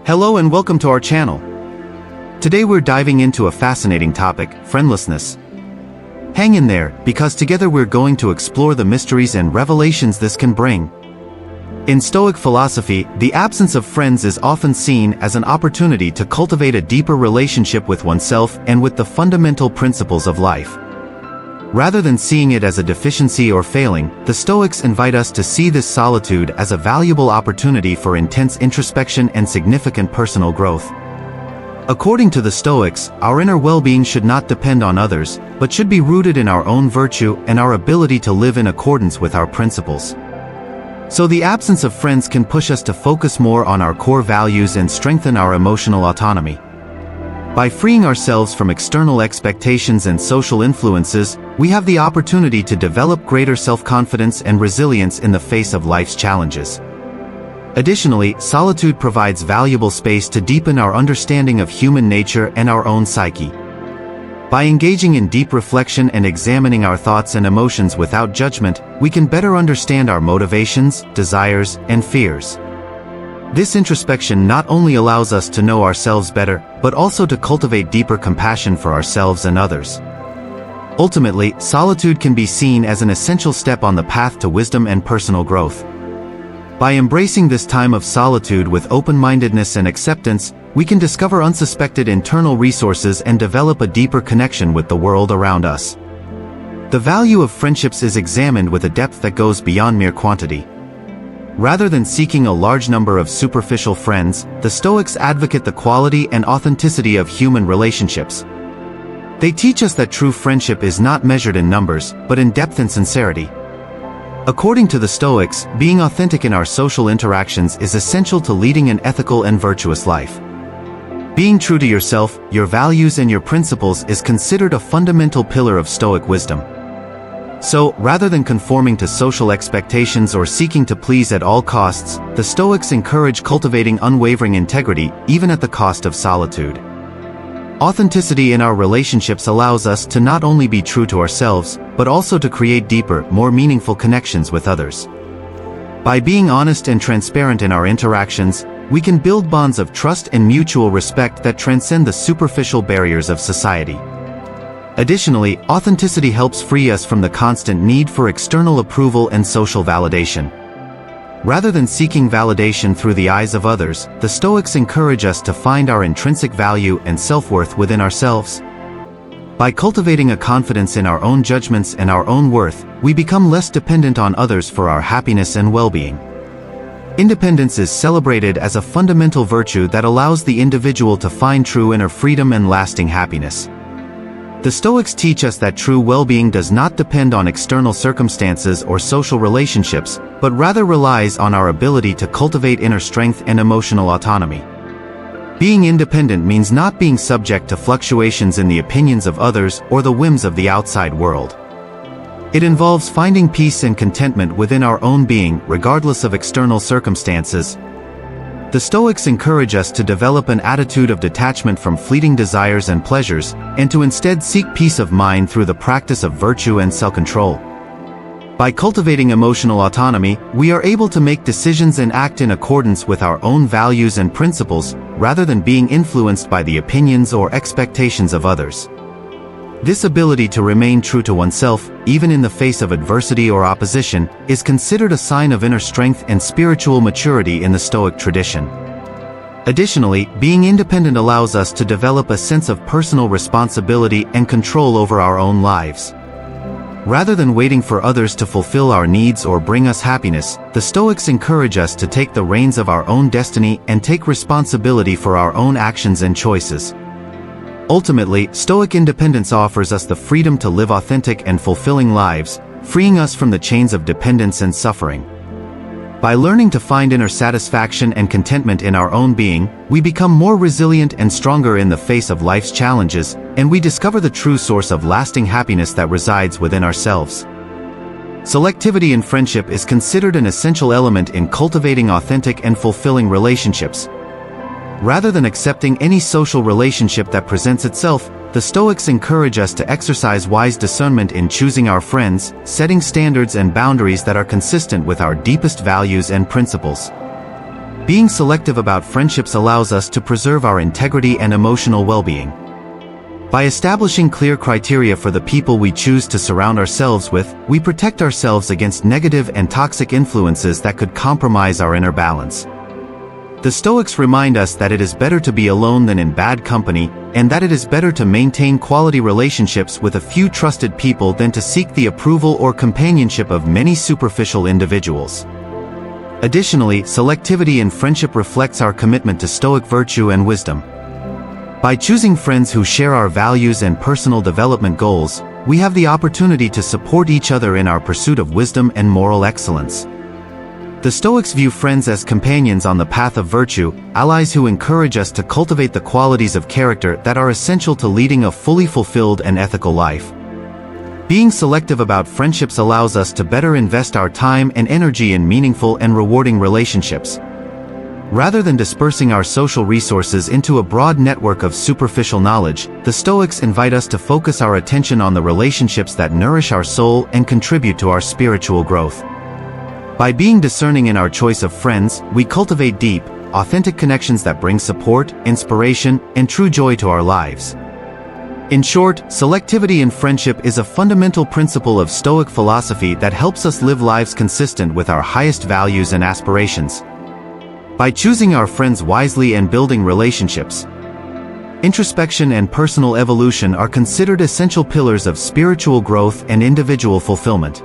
Hello and welcome to our channel. Today we're diving into a fascinating topic, friendlessness. Hang in there, because together we're going to explore the mysteries and revelations this can bring. In Stoic philosophy, the absence of friends is often seen as an opportunity to cultivate a deeper relationship with oneself and with the fundamental principles of life. Rather than seeing it as a deficiency or failing, the Stoics invite us to see this solitude as a valuable opportunity for intense introspection and significant personal growth. According to the Stoics, our inner well-being should not depend on others, but should be rooted in our own virtue and our ability to live in accordance with our principles. So the absence of friends can push us to focus more on our core values and strengthen our emotional autonomy. By freeing ourselves from external expectations and social influences, we have the opportunity to develop greater self-confidence and resilience in the face of life's challenges. Additionally, solitude provides valuable space to deepen our understanding of human nature and our own psyche. By engaging in deep reflection and examining our thoughts and emotions without judgment, we can better understand our motivations, desires, and fears. This introspection not only allows us to know ourselves better, but also to cultivate deeper compassion for ourselves and others. Ultimately, solitude can be seen as an essential step on the path to wisdom and personal growth. By embracing this time of solitude with open-mindedness and acceptance, we can discover unsuspected internal resources and develop a deeper connection with the world around us. The value of friendships is examined with a depth that goes beyond mere quantity. Rather than seeking a large number of superficial friends, the Stoics advocate the quality and authenticity of human relationships. They teach us that true friendship is not measured in numbers, but in depth and sincerity. According to the Stoics, being authentic in our social interactions is essential to leading an ethical and virtuous life. Being true to yourself, your values and your principles is considered a fundamental pillar of Stoic wisdom. So, rather than conforming to social expectations or seeking to please at all costs, the Stoics encourage cultivating unwavering integrity, even at the cost of solitude. Authenticity in our relationships allows us to not only be true to ourselves, but also to create deeper, more meaningful connections with others. By being honest and transparent in our interactions, we can build bonds of trust and mutual respect that transcend the superficial barriers of society. Additionally, authenticity helps free us from the constant need for external approval and social validation. Rather than seeking validation through the eyes of others, the Stoics encourage us to find our intrinsic value and self-worth within ourselves. By cultivating a confidence in our own judgments and our own worth, we become less dependent on others for our happiness and well-being. Independence is celebrated as a fundamental virtue that allows the individual to find true inner freedom and lasting happiness. The Stoics teach us that true well-being does not depend on external circumstances or social relationships, but rather relies on our ability to cultivate inner strength and emotional autonomy. Being independent means not being subject to fluctuations in the opinions of others or the whims of the outside world. It involves finding peace and contentment within our own being, regardless of external circumstances. The Stoics encourage us to develop an attitude of detachment from fleeting desires and pleasures, and to instead seek peace of mind through the practice of virtue and self-control. By cultivating emotional autonomy, we are able to make decisions and act in accordance with our own values and principles, rather than being influenced by the opinions or expectations of others. This ability to remain true to oneself, even in the face of adversity or opposition, is considered a sign of inner strength and spiritual maturity in the Stoic tradition. Additionally, being independent allows us to develop a sense of personal responsibility and control over our own lives. Rather than waiting for others to fulfill our needs or bring us happiness, the Stoics encourage us to take the reins of our own destiny and take responsibility for our own actions and choices. Ultimately, Stoic independence offers us the freedom to live authentic and fulfilling lives, freeing us from the chains of dependence and suffering. By learning to find inner satisfaction and contentment in our own being, we become more resilient and stronger in the face of life's challenges, and we discover the true source of lasting happiness that resides within ourselves. Selectivity in friendship is considered an essential element in cultivating authentic and fulfilling relationships. Rather than accepting any social relationship that presents itself, the Stoics encourage us to exercise wise discernment in choosing our friends, setting standards and boundaries that are consistent with our deepest values and principles. Being selective about friendships allows us to preserve our integrity and emotional well-being. By establishing clear criteria for the people we choose to surround ourselves with, we protect ourselves against negative and toxic influences that could compromise our inner balance. The Stoics remind us that it is better to be alone than in bad company, and that it is better to maintain quality relationships with a few trusted people than to seek the approval or companionship of many superficial individuals. Additionally, selectivity in friendship reflects our commitment to Stoic virtue and wisdom. By choosing friends who share our values and personal development goals, we have the opportunity to support each other in our pursuit of wisdom and moral excellence. The Stoics view friends as companions on the path of virtue, allies who encourage us to cultivate the qualities of character that are essential to leading a fully fulfilled and ethical life. Being selective about friendships allows us to better invest our time and energy in meaningful and rewarding relationships. Rather than dispersing our social resources into a broad network of superficial knowledge, the Stoics invite us to focus our attention on the relationships that nourish our soul and contribute to our spiritual growth. By being discerning in our choice of friends, we cultivate deep, authentic connections that bring support, inspiration, and true joy to our lives. In short, selectivity in friendship is a fundamental principle of Stoic philosophy that helps us live lives consistent with our highest values and aspirations. By choosing our friends wisely and building relationships, introspection and personal evolution are considered essential pillars of spiritual growth and individual fulfillment.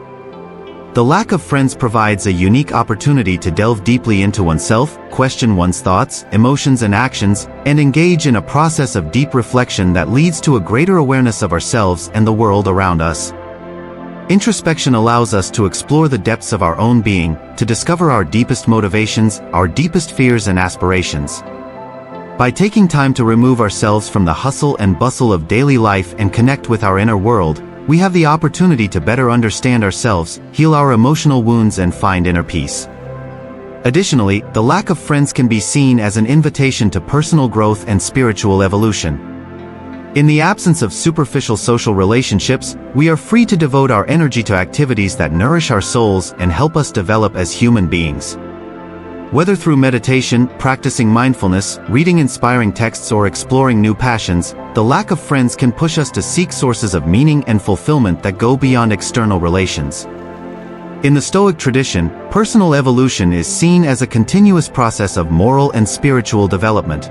The lack of friends provides a unique opportunity to delve deeply into oneself, question one's thoughts, emotions and actions, and engage in a process of deep reflection that leads to a greater awareness of ourselves and the world around us. Introspection allows us to explore the depths of our own being, to discover our deepest motivations, our deepest fears and aspirations. By taking time to remove ourselves from the hustle and bustle of daily life and connect with our inner world, we have the opportunity to better understand ourselves, heal our emotional wounds and find inner peace. Additionally, the lack of friends can be seen as an invitation to personal growth and spiritual evolution. In the absence of superficial social relationships, we are free to devote our energy to activities that nourish our souls and help us develop as human beings. Whether through meditation, practicing mindfulness, reading inspiring texts or exploring new passions, the lack of friends can push us to seek sources of meaning and fulfillment that go beyond external relations. In the Stoic tradition, personal evolution is seen as a continuous process of moral and spiritual development.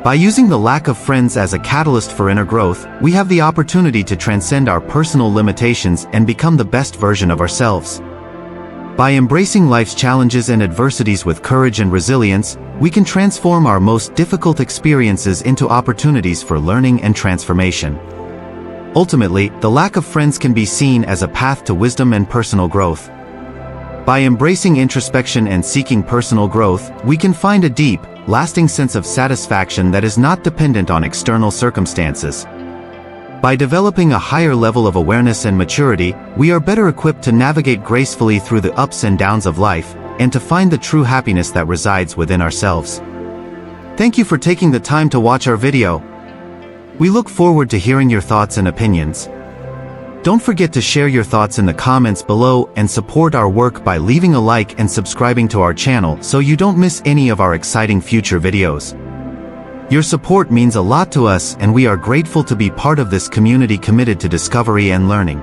By using the lack of friends as a catalyst for inner growth, we have the opportunity to transcend our personal limitations and become the best version of ourselves. By embracing life's challenges and adversities with courage and resilience, we can transform our most difficult experiences into opportunities for learning and transformation. Ultimately, the lack of friends can be seen as a path to wisdom and personal growth. By embracing introspection and seeking personal growth, we can find a deep, lasting sense of satisfaction that is not dependent on external circumstances. By developing a higher level of awareness and maturity, we are better equipped to navigate gracefully through the ups and downs of life, and to find the true happiness that resides within ourselves. Thank you for taking the time to watch our video. We look forward to hearing your thoughts and opinions. Don't forget to share your thoughts in the comments below and support our work by leaving a like and subscribing to our channel so you don't miss any of our exciting future videos. Your support means a lot to us and we are grateful to be part of this community committed to discovery and learning.